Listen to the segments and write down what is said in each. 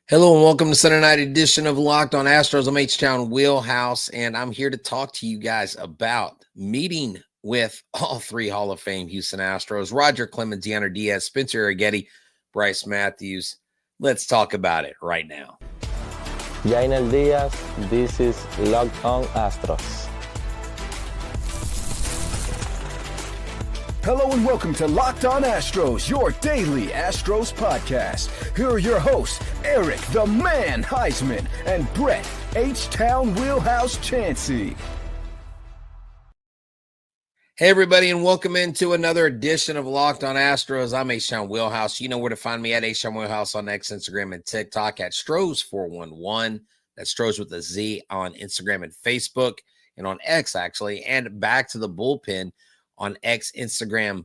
Hello and welcome to Sunday night edition of Locked on Astros. I'm H-Town Wheelhouse, and I'm here to talk to you guys about meeting with all three Hall of Fame Houston Astros: Roger Clemens, Yainer Diaz, Spencer Arrighetti, Brice Matthews. Let's talk about it right now. Yainer Diaz, this is Locked on Astros. Hello and welcome to Locked on Astros, your daily Astros podcast. Here are your hosts, Eric the Man Heisman and Brett H-Town Wheelhouse Chansey. Hey everybody, and welcome into another edition of Locked on Astros. I'm H-Town Wheelhouse. You know where to find me at H-Town Wheelhouse on X, Instagram, and TikTok at Stros411. That's Stros with a Z on Instagram and Facebook, and on X actually, and back to the bullpen on X, Instagram.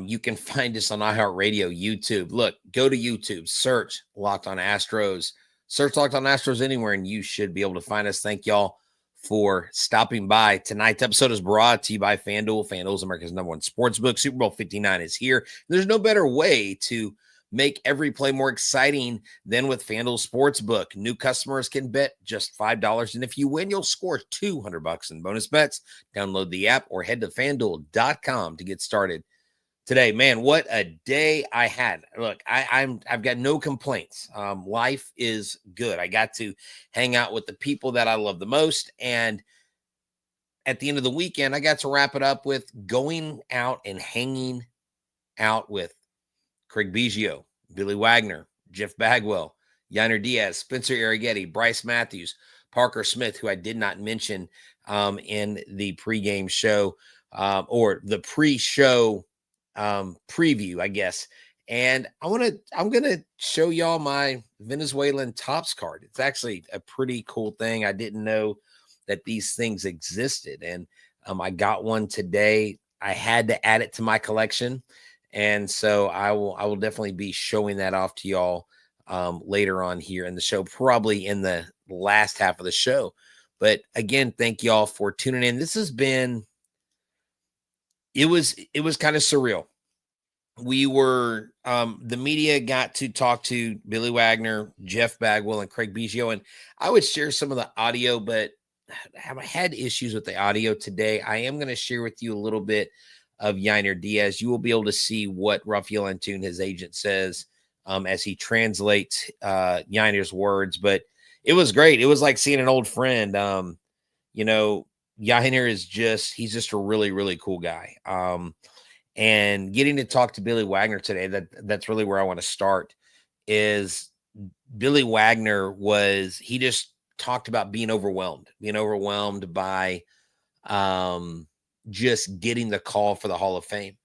You can find us on iHeartRadio, YouTube. Look, go to YouTube, search Locked on Astros, search Locked on Astros anywhere, and you should be able to find us. Thank y'all for stopping by. Tonight's episode is brought to you by FanDuel. FanDuel is America's #1 sportsbook. Super Bowl 59 is here. There's no better way to make every play more exciting than with FanDuel Sportsbook. New customers can bet just $5, and if you win, you'll score $200 in bonus bets. Download the app or head to FanDuel.com to get started today. Man, what a day I had. Look, I've got no complaints. Life is good. I got to hang out with the people that I love the most, and at the end of the weekend, I got to wrap it up with going out and hanging out with Craig Biggio, Billy Wagner, Jeff Bagwell, Yainer Diaz, Spencer Arrighetti, Brice Matthews, Parker Smith, who I did not mention in the pregame show or the pre-show preview, I guess. And I'm gonna show y'all my Venezuelan Topps card. It's actually a pretty cool thing. I didn't know that these things existed, and I got one today. I had to add it to my collection. And so I will definitely be showing that off to y'all later on here in the show, probably in the last half of the show. But again, thank y'all for tuning in. This has been, it was kind of surreal. We were, the media got to talk to Billy Wagner, Jeff Bagwell, and Craig Biggio. And I would share some of the audio, but I had issues with the audio today. I am going to share with you a little bit of Yainer Diaz. You will be able to see what Rafael Antun, his agent, says as he translates Yainer's words. But it was great. It was like seeing an old friend. Yainer is he's just a really, really cool guy. And getting to talk to Billy Wagner today, that's really where I want to start. Is Billy Wagner he just talked about being overwhelmed by just getting the call for the Hall of Fame.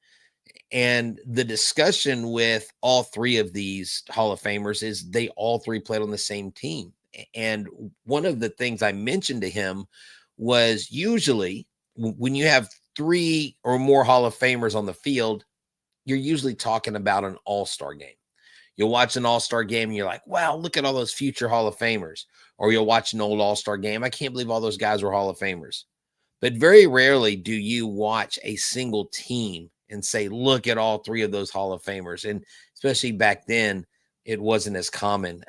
And the discussion with all three of these Hall of Famers is they all three played on the same team. And one of the things I mentioned to him was usually when you have three or more Hall of Famers on the field, you're usually talking about an all-star game. You'll watch an all-star game and you're like, wow, look at all those future Hall of Famers. Or you'll watch an old all-star game. I can't believe all those guys were Hall of Famers. But very rarely do you watch a single team and say, look at all three of those Hall of Famers. And especially back then, it wasn't as common.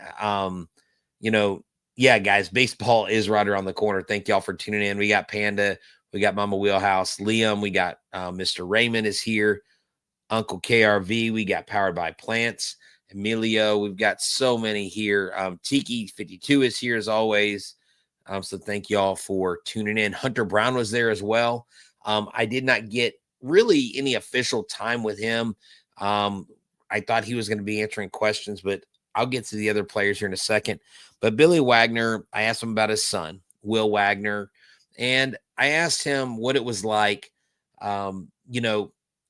Yeah, guys, baseball is right around the corner. Thank y'all for tuning in. We got Panda. We got Mama Wheelhouse. Liam. We got Mr. Raymond is here. Uncle KRV. We got Powered by Plants. Emilio. We've got so many here. Tiki 52 is here as always. So thank y'all for tuning in. Hunter Brown was there as well. I did not get really any official time with him. I thought he was going to be answering questions, but I'll get to the other players here in a second. But Billy Wagner, I asked him about his son, Will Wagner, and I asked him what it was like, having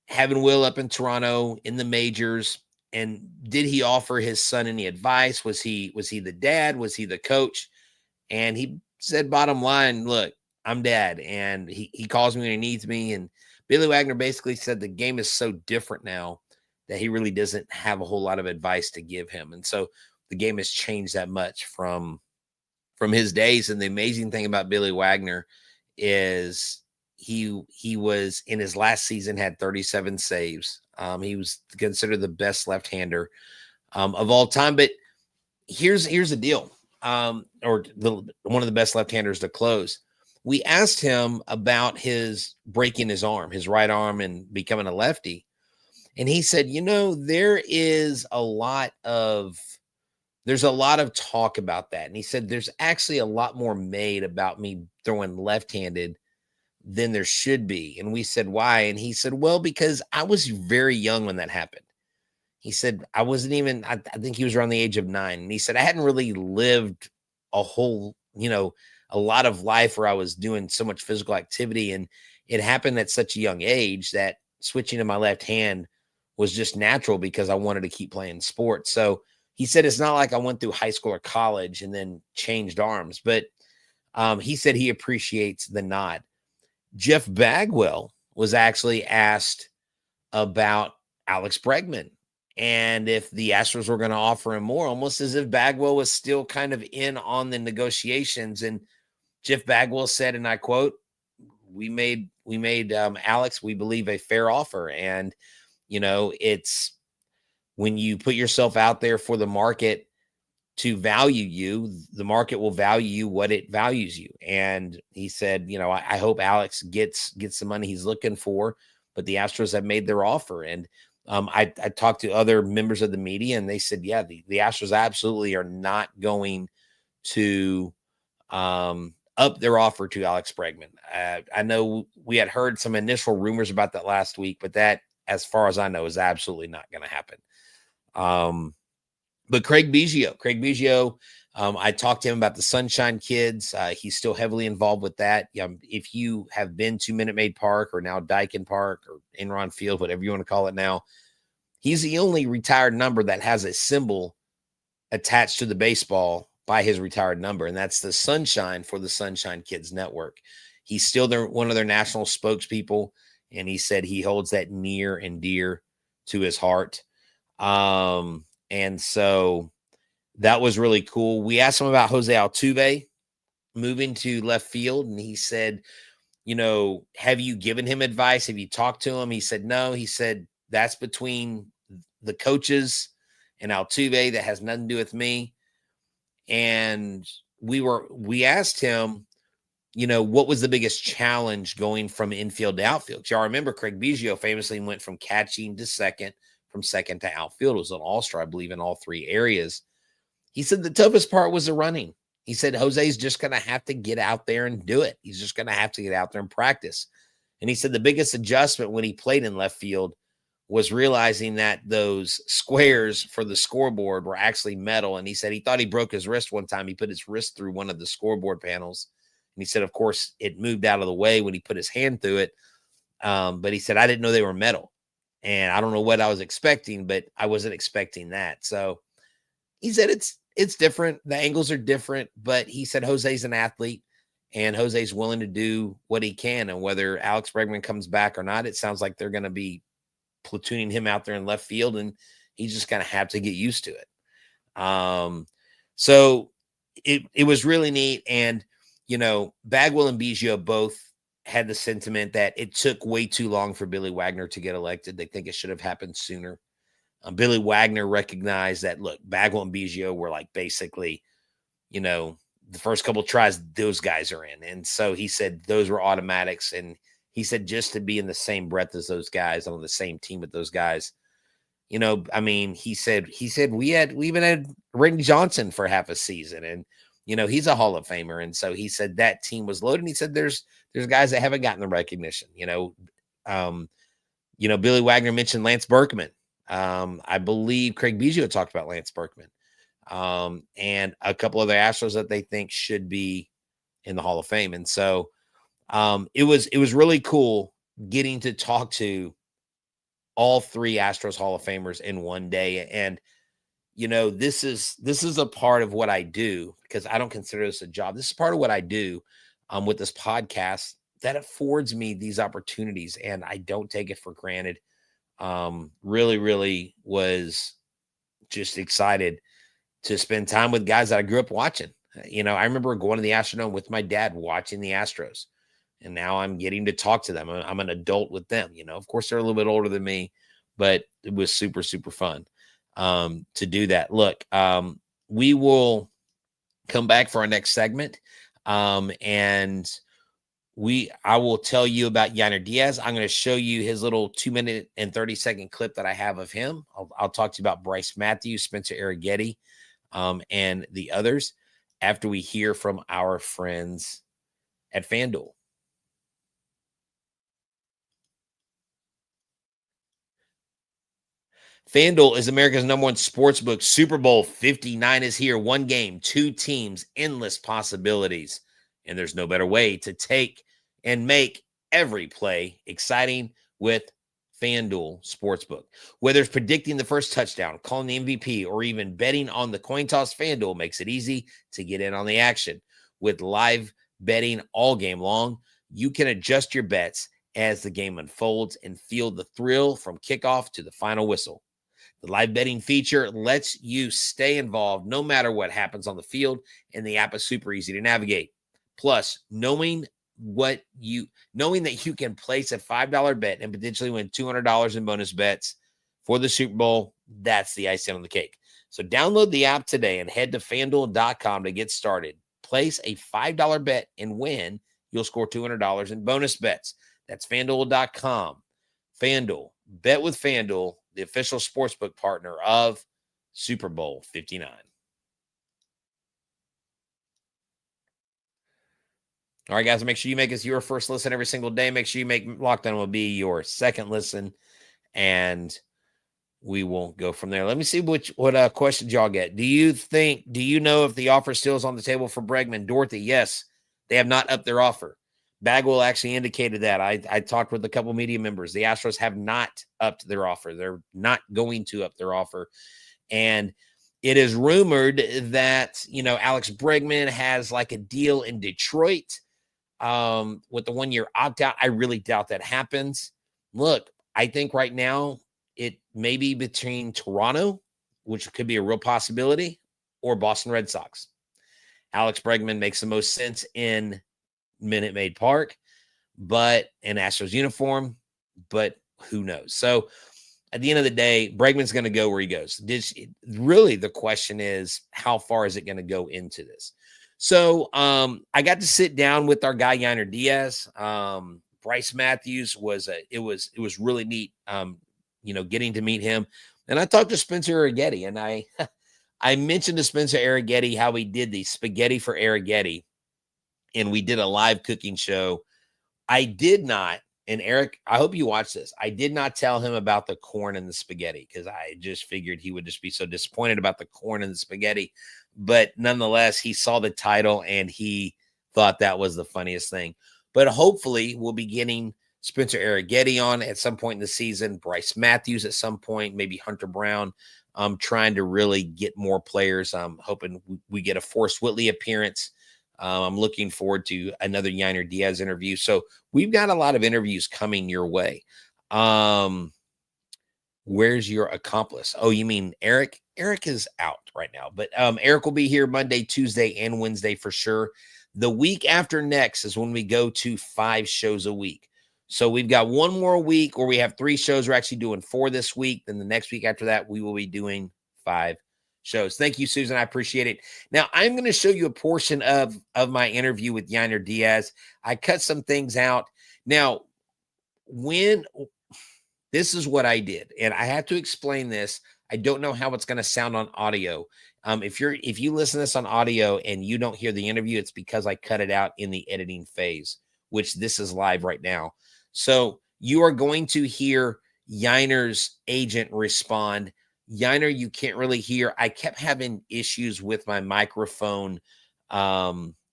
Will up in Toronto in the majors, and did he offer his son any advice? Was he the dad? Was he the coach? And he said, bottom line, look, I'm dad, and he calls me when he needs me. And Billy Wagner basically said the game is so different now that he really doesn't have a whole lot of advice to give him. And so the game has changed that much from his days. And the amazing thing about Billy Wagner is he was in his last season, had 37 saves. He was considered the best left-hander of all time. But here's the deal. Or one of the best left-handers to close. We asked him about his breaking his arm, his right arm, and becoming a lefty. And he said, there's a lot of talk about that. And he said, there's actually a lot more made about me throwing left-handed than there should be. And we said, why? And he said, well, because I was very young when that happened. He said, I wasn't even, I think he was around the age of 9. And he said, I hadn't really lived a whole, a lot of life where I was doing so much physical activity. And it happened at such a young age that switching to my left hand was just natural because I wanted to keep playing sports. So he said, it's not like I went through high school or college and then changed arms, but he said he appreciates the nod. Jeff Bagwell was actually asked about Alex Bregman and if the Astros were going to offer him more, almost as if Bagwell was still kind of in on the negotiations. And Jeff Bagwell said, and I quote, we made Alex, we believe, a fair offer. And, it's when you put yourself out there for the market to value you, the market will value you what it values you. And he said, I hope Alex gets the money he's looking for, but the Astros have made their offer. And I talked to other members of the media, and they said, yeah, the Astros absolutely are not going to up their offer to Alex Bregman. I know we had heard some initial rumors about that last week, but that, as far as I know, is absolutely not going to happen. But Craig Biggio, I talked to him about the Sunshine Kids. He's still heavily involved with that. If you have been to Minute Maid Park or now Daikin Park or Enron Field, whatever you want to call it now, he's the only retired number that has a symbol attached to the baseball by his retired number, and that's the Sunshine for the Sunshine Kids Network. He's still one of their national spokespeople, and he said he holds that near and dear to his heart. And so that was really cool. We asked him about Jose Altuve moving to left field, and he said, have you given him advice? Have you talked to him? He said, no. He said, that's between the coaches and Altuve. That has nothing to do with me. And we asked him, what was the biggest challenge going from infield to outfield? Because y'all remember Craig Biggio famously went from catching to second, from second to outfield. It was an all-star, I believe, in all 3 areas. He said the toughest part was the running. He said Jose's just going to have to get out there and do it. He's just going to have to get out there and practice. And he said the biggest adjustment when he played in left field was realizing that those squares for the scoreboard were actually metal. And he said he thought he broke his wrist one time. He put his wrist through one of the scoreboard panels. And he said, of course, it moved out of the way when he put his hand through it. But he said, I didn't know they were metal. And I don't know what I was expecting, but I wasn't expecting that. So he said it's different. The angles are different. But he said Jose's an athlete, and Jose's willing to do what he can. And whether Alex Bregman comes back or not, it sounds like they're going to be platooning him out there in left field, and he's just going to have to get used to it. So it was really neat. And, Bagwell and Biggio both had the sentiment that it took way too long for Billy Wagner to get elected. They think it should have happened sooner. Billy Wagner recognized that, look, Bagwell and Biggio were like basically, the first couple of tries those guys are in. And so he said those were automatics. And he said just to be in the same breath as those guys, on the same team with those guys, he said we even had Randy Johnson for half a season, and he's a Hall of Famer. And so he said that team was loaded. And he said there's guys that haven't gotten the recognition. Billy Wagner mentioned Lance Berkman. I believe Craig Biggio talked about Lance Berkman, and a couple other Astros that they think should be in the Hall of Fame. And so it was really cool getting to talk to all 3 Astros Hall of Famers in one day. And, this is a part of what I do, because I don't consider this a job. This is part of what I do with this podcast that affords me these opportunities, and I don't take it for granted. Really, really was just excited to spend time with guys that I grew up watching. I remember going to the Astrodome with my dad watching the Astros, and now I'm getting to talk to them. I'm an adult with them. Of course they're a little bit older than me, but it was super, super fun to do that. Look, we will come back for our next segment. And I will tell you about Yainer Diaz. I'm going to show you his little 2-minute and 30-second clip that I have of him. I'll talk to you about Brice Matthews, Spencer Arrighetti, and the others after we hear from our friends at FanDuel. FanDuel is America's #1 sportsbook. Super Bowl 59 is here. One game, two teams, endless possibilities. And there's no better way to take and make every play exciting with FanDuel Sportsbook. Whether it's predicting the first touchdown, calling the MVP, or even betting on the coin toss, FanDuel makes it easy to get in on the action. With live betting all game long, you can adjust your bets as the game unfolds and feel the thrill from kickoff to the final whistle. The live betting feature lets you stay involved no matter what happens on the field, and the app is super easy to navigate. Plus, knowing that you can place a $5 bet and potentially win $200 in bonus bets for the Super Bowl, that's the icing on the cake. So download the app today and head to FanDuel.com to get started. Place a $5 bet and win. You'll score $200 in bonus bets. That's FanDuel.com. FanDuel. Bet with FanDuel, the official sportsbook partner of Super Bowl 59. All right, guys, make sure you make us your first listen every single day. Make sure you make Locked On will be your second listen, and we will go from there. Let me see what questions y'all get. Do you know if the offer still is on the table for Bregman? Dorothy, yes. They have not upped their offer. Bagwell actually indicated that. I talked with a couple media members. The Astros have not upped their offer. They're not going to up their offer. And it is rumored that, Alex Bregman has like a deal in Detroit with the 1-year opt-out. I really doubt that happens. Look, I think right now it may be between Toronto, which could be a real possibility, or Boston Red Sox. Alex Bregman makes the most sense in Minute Maid Park, but in Astros uniform, but who knows? So at the end of the day, Bregman's going to go where he goes. Really, the question is, how far is it going to go into this? So I got to sit down with our guy Yainer Diaz. Brice Matthews was really neat. Getting to meet him, and I talked to Spencer Arrighetti, and I mentioned to Spencer Arrighetti how he did the spaghetti for Arrighetti, and we did a live cooking show. I did not, and Eric, I hope you watch this. I did not tell him about the corn and the spaghetti because I just figured he would just be so disappointed about the corn and the spaghetti. But nonetheless, he saw the title and he thought that was the funniest thing. But hopefully we'll be getting Spencer Arrighetti on at some point in the season, Brice Matthews at some point, maybe Hunter Brown. I'm trying to really get more players. I'm hoping we get a Forrest Whitley appearance. I'm looking forward to another Yainer Diaz interview. So we've got a lot of interviews coming your way. Where's your accomplice? Oh, you mean Eric? Eric is out right now, but Eric will be here Monday, Tuesday, and Wednesday for sure. The week after next is when we go to 5 shows a week. So we've got one more week where we have 3 shows. We're actually doing 4 this week. Then the next week after that, we will be doing 5 shows. Thank you, Susan. I appreciate it. Now, I'm going to show you a portion of my interview with Yainer Diaz. I cut some things out. Now, this is what I did, and I have to explain this. I don't know how it's going to sound on audio. If you listen to this on audio and you don't hear the interview, it's because I cut it out in the editing phase, which this is live right now. So you are going to hear Yainer's agent respond. Yainer, you can't really hear. I kept having issues with my microphone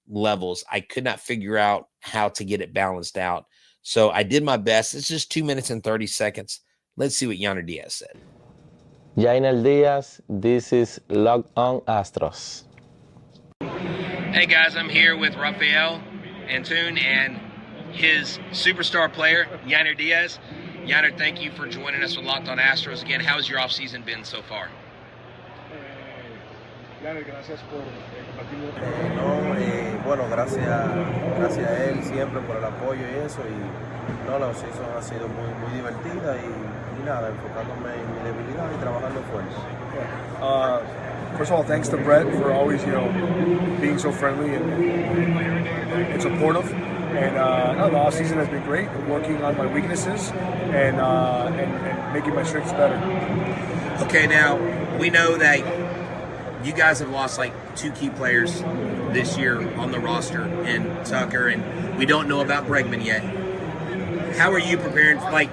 levels. I could not figure out how to get it balanced out. So I did my best. It's just 2 minutes and 30 seconds. Let's see what Yainer Diaz said. Yainer Diaz, this is Locked On Astros. Hey guys, I'm here with Rafael Antun and his superstar player, Yainer Diaz. Yainer, thank you for joining us with Locked On Astros again. How's your offseason been so far? Yainer, gracias por compartir. Bueno, gracias a él siempre por el apoyo y eso. Y no, la offseason ha sido muy divertida y nada, enfocándome en mi debilidad y trabajando fuerte. first of all, thanks to Brett for always, being so friendly and supportive. And the off season has been great. Working on my weaknesses and making my strengths better. Okay, now we know that you guys have lost like 2 key players this year on the roster, and Tucker, and we don't know about Bregman yet. How are you preparing? Like,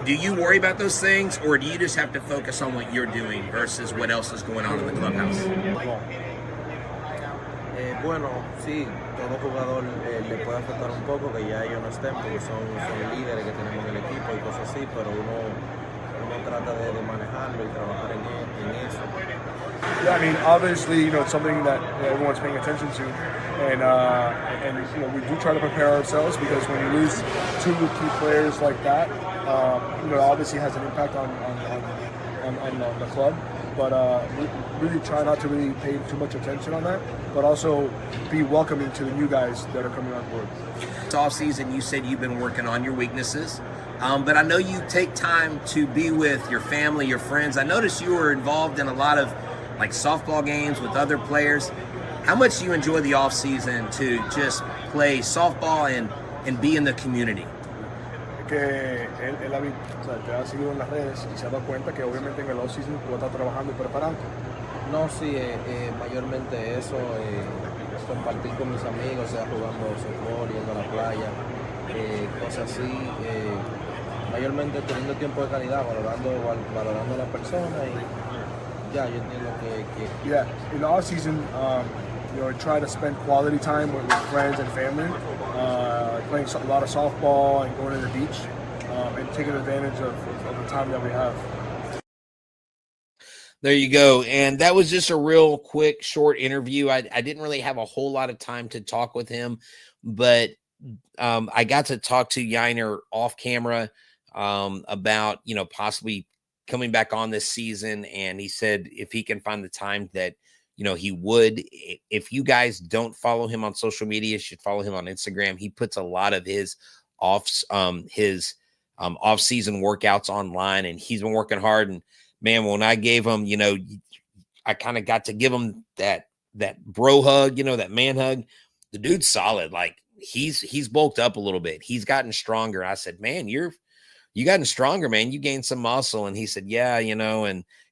do you worry about those things, or do you just have to focus on what you're doing versus what else is going on in the clubhouse? Bueno, sí, todo jugador le puede afectar un poco que ya ellos no estén porque son líderes que tenemos en el equipo y cosas así, pero uno trata de manejarlo y trabajar en eso. Yeah, I mean, obviously, it's something that everyone's paying attention to, and we do try to prepare ourselves because when you lose 2 key players like that, it obviously has an impact on the club. But we really try not to really pay too much attention on that, but also be welcoming to the new guys that are coming on board. This offseason, you said you've been working on your weaknesses, but I know you take time to be with your family, your friends. I noticed you were involved in a lot of like softball games with other players. How much do you enjoy the offseason to just play softball and be in the community? Que él te ha seguido en las redes y se ha dado cuenta que obviamente en el off-season tú estás trabajando y preparando. No, sí, mayormente eso, compartir con mis amigos, sea jugando softball, yendo a la playa, cosas así, mayormente teniendo tiempo de calidad, valorando a la persona y ya, yo entiendo que... Yeah, in the off-season, try to spend quality time with friends and family, playing a lot of softball and going to the beach, and taking advantage of the time that we have. There you go. And that was just a real quick, short interview. I didn't really have a whole lot of time to talk with him, but I got to talk to Yainer off camera about, possibly coming back on this season. And he said if he can find the time that, he would. If you guys don't follow him on social media, you should follow him on Instagram. He puts a lot of his off-season workouts online, and he's been working hard. And man, when I gave him, I kind of got to give him that bro hug, that man hug. The dude's solid. Like he's bulked up a little bit. He's gotten stronger. I said, man, you gotten stronger, man. You gained some muscle. And he said, yeah,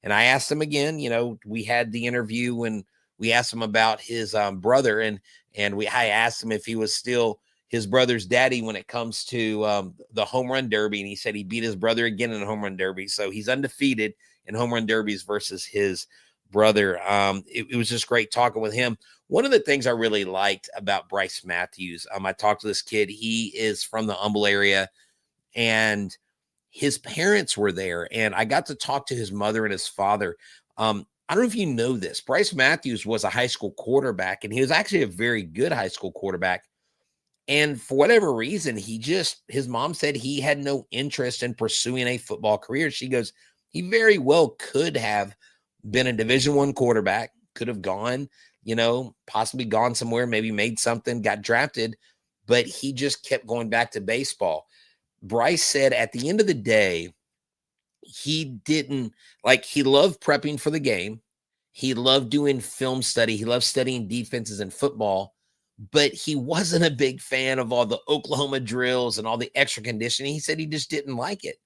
and I asked him again, we had the interview and we asked him about his brother, and I asked him if he was still his brother's daddy when it comes to the home run derby. And he said he beat his brother again in the home run derby. So he's undefeated in home run derbies versus his brother. It was just great talking with him. One of the things I really liked about Brice Matthews, I talked to this kid. He is from the Humble area, and his parents were there, and I got to talk to his mother and his father. I don't know if you know this. Brice Matthews was a high school quarterback, and he was actually a very good high school quarterback. And for whatever reason, his mom said he had no interest in pursuing a football career. She goes, he very well could have been a Division I quarterback, could have gone, possibly gone somewhere, maybe made something, got drafted, but he just kept going back to baseball. Brice said at the end of the day, he loved prepping for the game. He loved doing film study. He loved studying defenses in football, but he wasn't a big fan of all the Oklahoma drills and all the extra conditioning. He said he just didn't like it.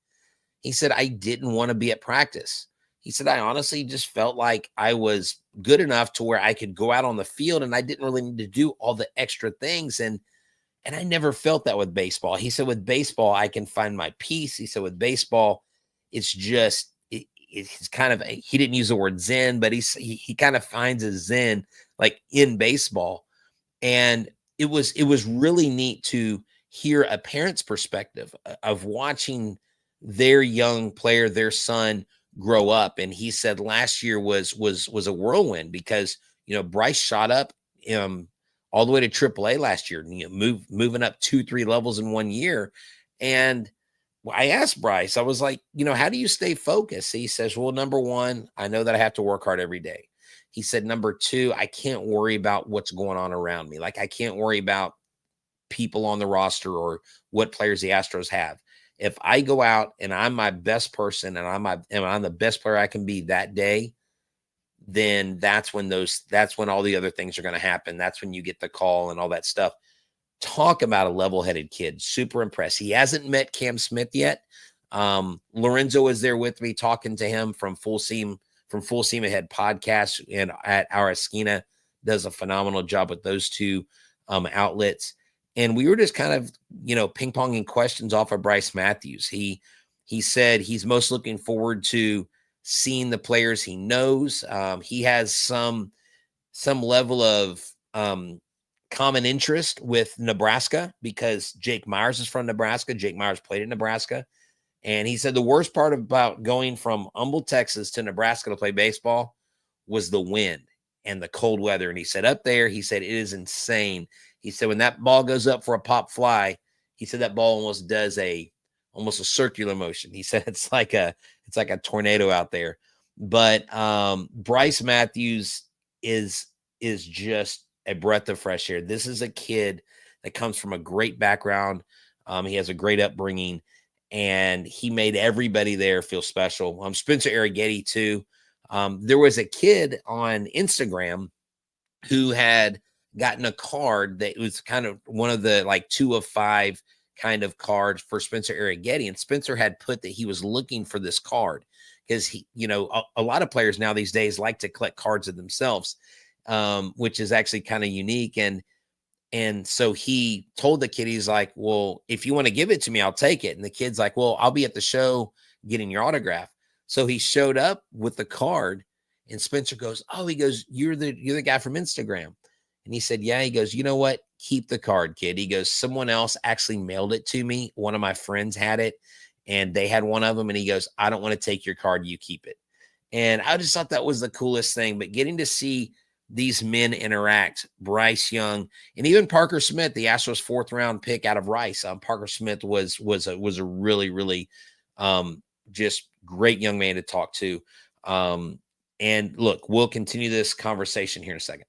He said, I didn't want to be at practice. He said, I honestly just felt like I was good enough to where I could go out on the field and I didn't really need to do all the extra things. And I never felt that with baseball. He said, with baseball, I can find my peace. He said, with baseball, it's just, it's kind of, he didn't use the word zen, but he kind of finds his zen like in baseball. And it was really neat to hear a parent's perspective of watching their young player, their son, grow up. And he said last year was a whirlwind because, Brice shot up all the way to AAA last year, moving up 2-3 levels in 1 year. And I asked Brice, I was like, how do you stay focused? He says, well, number one, I know that I have to work hard every day. He said, number two, I can't worry about what's going on around me. Like I can't worry about people on the roster or what players the Astros have. If I go out and I'm my best person and I'm the best player I can be that day, then that's when all the other things are going to happen. That's when you get the call and all that stuff. Talk about a level-headed kid. Super impressed. He hasn't met Cam Smith yet. Lorenzo is there with me talking to him from Full Seam Ahead podcast, and at our Esquina does a phenomenal job with those two outlets. And we were just kind of, ping-ponging questions off of Brice Matthews. He said he's most looking forward to seeing the players he knows. He has some level of common interest with Nebraska because Jake Myers is from Nebraska. Jake Myers played in Nebraska. And he said the worst part about going from Humble, Texas to Nebraska to play baseball was the wind and the cold weather. And he said up there, he said, it is insane. He said, when that ball goes up for a pop fly, he said that ball almost does almost a circular motion. He said, it's like a tornado out there. But Brice Matthews is just a breath of fresh air. This is a kid that comes from a great background. He has a great upbringing, and he made everybody there feel special. Spencer Arrighetti too. There was a kid on Instagram who had gotten a card that was kind of one of the 2 of 5 kind of cards for Spencer Arrighetti. And Spencer had put that he was looking for this card because he, a lot of players now these days like to collect cards of themselves, which is actually kind of unique. And so he told the kid, he's like, well, if you want to give it to me, I'll take it. And the kid's like, well, I'll be at the show getting your autograph. So he showed up with the card, and Spencer goes, oh, he goes, you're the guy from Instagram. And he said, yeah. He goes, you know what? Keep the card, kid. He goes, someone else actually mailed it to me. One of my friends had it, and they had one of them. And he goes, I don't want to take your card. You keep it. And I just thought that was the coolest thing. But getting to see these men interact, Bryce Young, and even Parker Smith, the Astros 4th round pick out of Rice. Parker Smith was a really, really just great young man to talk to. And look, we'll continue this conversation here in a second.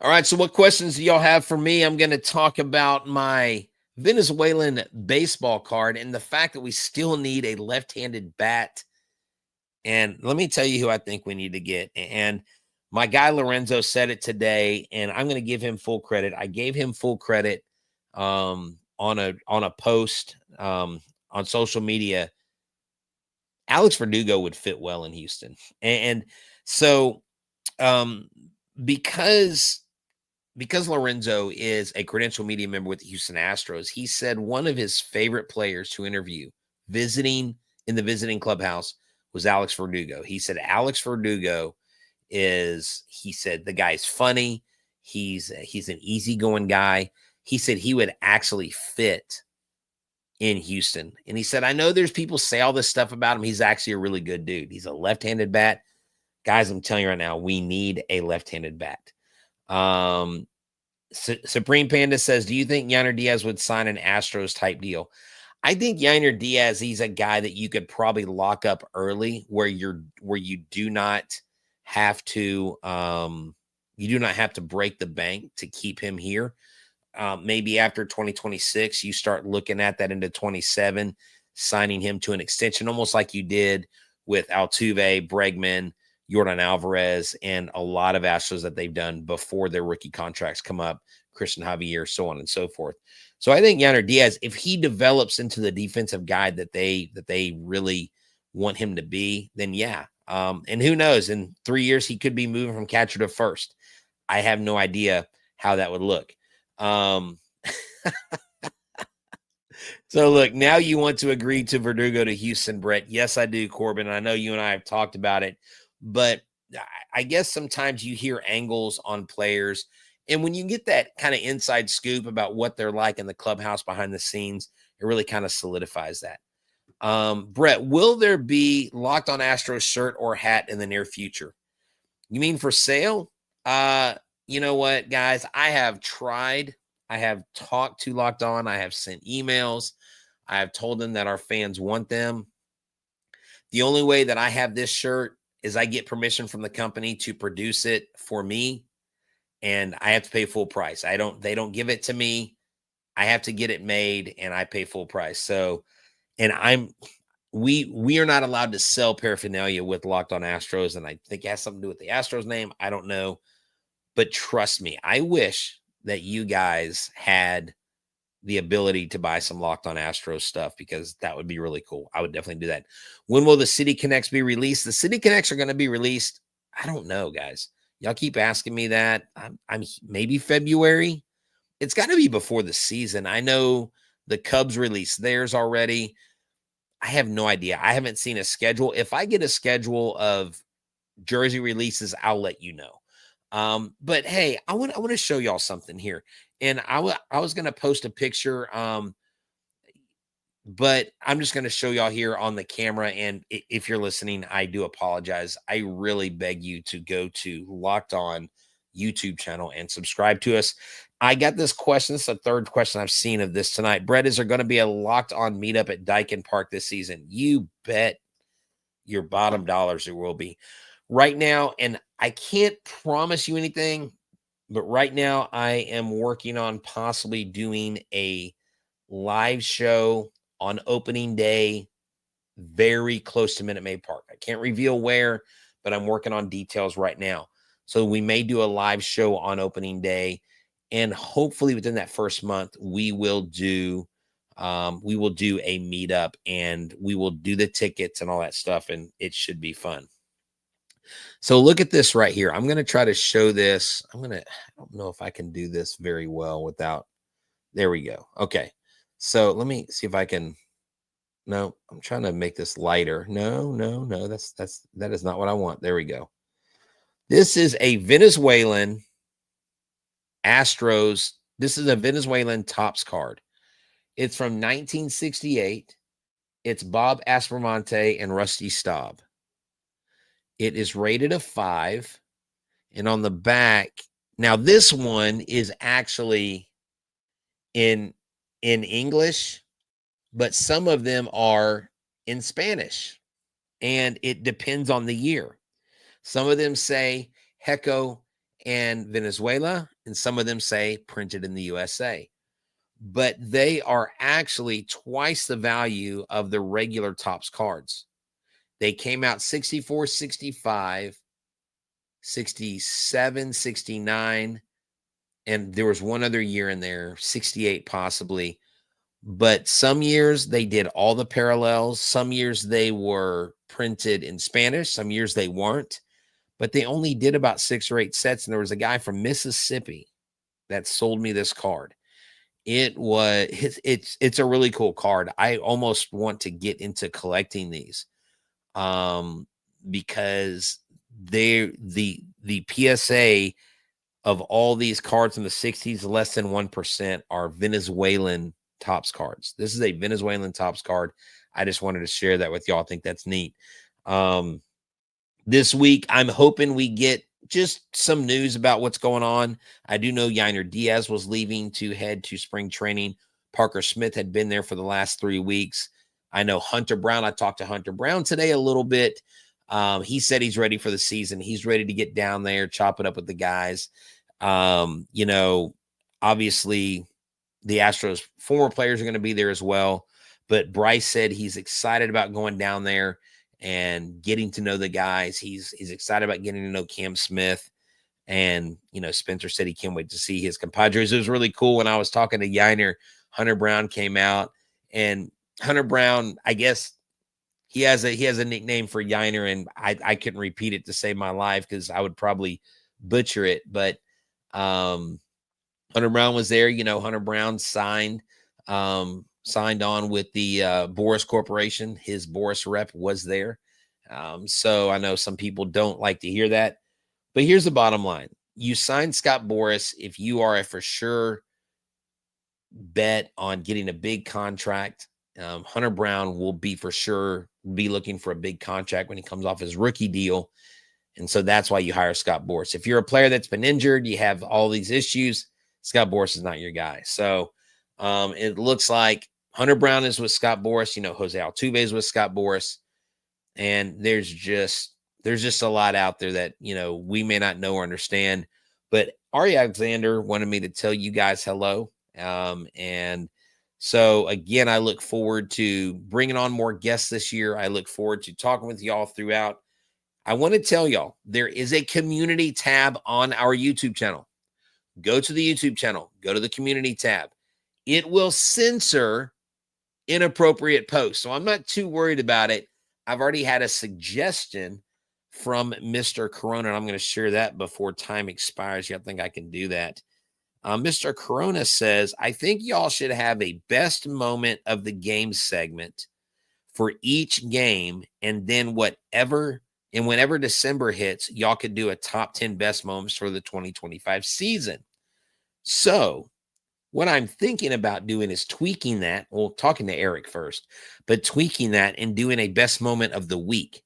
All right, so what questions do y'all have for me? I'm going to talk about my Venezuelan baseball card and the fact that we still need a left-handed bat. And let me tell you who I think we need to get. And my guy Lorenzo said it today, and I'm going to give him full credit. I gave him full credit on a post on social media. Alex Verdugo would fit well in Houston. And so because Lorenzo is a credential media member with the Houston Astros, he said one of his favorite players to interview visiting in the visiting clubhouse was Alex Verdugo. He said Alex Verdugo he said the guy's funny. He's an easygoing guy. He said he would actually fit in Houston. And he said, I know there's people say all this stuff about him. He's actually a really good dude. He's a left-handed bat. Guys, I'm telling you right now, we need a left-handed bat. Supreme Panda says, do you think Yainer Diaz would sign an Astros type deal? I think Yainer Diaz, he's a guy that you could probably lock up early where you do not have to break the bank to keep him here. Maybe after 2026, you start looking at that into 27, signing him to an extension, almost like you did with Altuve, Bregman, Yordan Alvarez, and a lot of Astros that they've done before their rookie contracts come up, Christian Javier, so on and so forth. So I think Yainer Diaz, if he develops into the defensive guy that they really want him to be, then yeah. And who knows, in 3 years, he could be moving from catcher to first. I have no idea how that would look. So look, now you want to agree to Verdugo to Houston, Brett. Yes, I do, Corbin. I know you and I have talked about it, but I guess sometimes you hear angles on players, and when you get that kind of inside scoop about what they're like in the clubhouse behind the scenes, it really kind of solidifies that. Brett, will there be Locked On Astros shirt or hat in the near future? You mean for sale? You know what, guys? I have tried. I have talked to Locked On. I have sent emails. I have told them that our fans want them. The only way that I have this shirt is I get permission from the company to produce it for me, and I have to pay full price. They don't give it to me. I have to get it made and I pay full price. So, and we are not allowed to sell paraphernalia with Locked On Astros. And I think it has something to do with the Astros name. I don't know, but trust me, I wish that you guys had the ability to buy some Locked On Astros stuff, because that would be really cool. I would definitely do that. When will the City Connects be released? The City Connects are going to be released. I don't know, guys. Y'all keep asking me that. I'm maybe February. It's got to be before the season. I know the Cubs released theirs already. I have no idea. I haven't seen a schedule. If I get a schedule of jersey releases, I'll let you know. But hey, I want to show y'all something here. And I was going to post a picture, but I'm just going to show y'all here on the camera. And if you're listening, I do apologize. I really beg you to go to Locked On YouTube channel and subscribe to us. I got this question. This is the third question I've seen of this tonight. Brett, is there going to be a Locked On meetup at Dyken Park this season? You bet your bottom dollars there will be. Right now, and I can't promise you anything, but right now I am working on possibly doing a live show on opening day very close to Minute Maid Park. I can't reveal where, but I'm working on details right now. So we may do a live show on opening day, and hopefully within that first month, we will do a meetup, and we will do the tickets and all that stuff, and it should be fun. So look at this right here. I'm going to try to show this. I don't know if I can do this very well without, there we go. Okay. So let me see if I can, no, I'm trying to make this lighter. No, that is not what I want. There we go. This is a Venezuelan Astros. This is a Venezuelan Topps card. It's from 1968. It's Bob Aspromonte and Rusty Staub. It is rated a 5. And on the back, now this one is actually in English, but some of them are in Spanish. And it depends on the year. Some of them say Heco and Venezuela, and some of them say printed in the USA. But they are actually twice the value of the regular Topps cards. They came out 64, 65, 67, 69, and there was one other year in there, 68 possibly. But some years they did all the parallels. Some years they were printed in Spanish. Some years they weren't. But they only did about 6 or 8 sets, and there was a guy from Mississippi that sold me this card. It's a really cool card. I almost want to get into collecting these. Because the PSA of all these cards in the 60s, less than 1% are Venezuelan Topps cards. This is a Venezuelan Topps card. I just wanted to share that with y'all. I think that's neat. This week, I'm hoping we get just some news about what's going on. I do know Yainer Diaz was leaving to head to spring training. Parker Smith had been there for the last 3 weeks. I know Hunter Brown. I talked to Hunter Brown today a little bit. He said he's ready for the season. He's ready to get down there, chop it up with the guys. Obviously the Astros former players are going to be there as well. But Brice said he's excited about going down there and getting to know the guys. He's excited about getting to know Cam Smith. And, Spencer said he can't wait to see his compadres. It was really cool when I was talking to Yainer. Hunter Brown came out, and Hunter Brown, I guess he has a nickname for Yainer, and I couldn't repeat it to save my life because I would probably butcher it. But Hunter Brown was there. Hunter Brown signed on with the Boris Corporation. His Boris rep was there. So I know some people don't like to hear that. But here's the bottom line. You signed Scott Boras if you are a for sure bet on getting a big contract. Hunter Brown will be for sure be looking for a big contract when he comes off his rookie deal. And so that's why you hire Scott Boras. If you're a player that's been injured, you have all these issues, Scott Boras is not your guy. So it looks like Hunter Brown is with Scott Boras. Jose Altuve is with Scott Boras. And there's just a lot out there that, we may not know or understand. But Ari Alexander wanted me to tell you guys hello. And so, again, I look forward to bringing on more guests this year. I look forward to talking with y'all throughout. I want to tell y'all, there is a community tab on our YouTube channel. Go to the YouTube channel. Go to the community tab. It will censor inappropriate posts. So I'm not too worried about it. I've already had a suggestion from Mr. Corona, and I'm going to share that before time expires. I think I can do that. Mr. Corona says, I think y'all should have a best moment of the game segment for each game, and then whenever December hits, y'all could do a top 10 best moments for the 2025 season. So what I'm thinking about doing is tweaking that. Well, talking to Eric first, but tweaking that and doing a best moment of the week.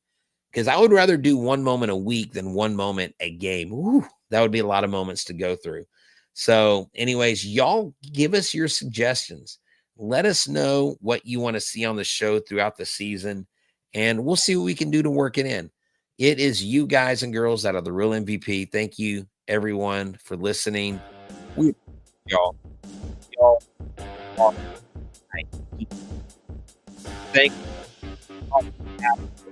Because I would rather do one moment a week than one moment a game. Ooh, that would be a lot of moments to go through. So anyways, y'all give us your suggestions. Let us know what you want to see on the show throughout the season, and we'll see what we can do to work it in. It is you guys and girls that are the real MVP. Thank you, everyone, for listening. We y'all thank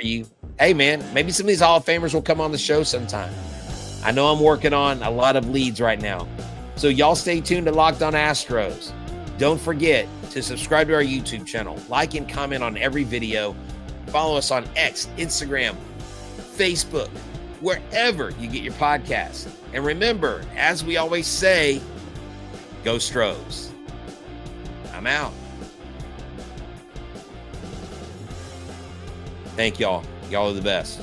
you. Hey, man, maybe some of these Hall of Famers will come on the show sometime. I know I'm working on a lot of leads right now. So y'all stay tuned to Locked On Astros. Don't forget to subscribe to our YouTube channel, like and comment on every video. Follow us on X, Instagram, Facebook, wherever you get your podcasts. And remember, as we always say, go Stros. I'm out. Thank y'all. Y'all are the best.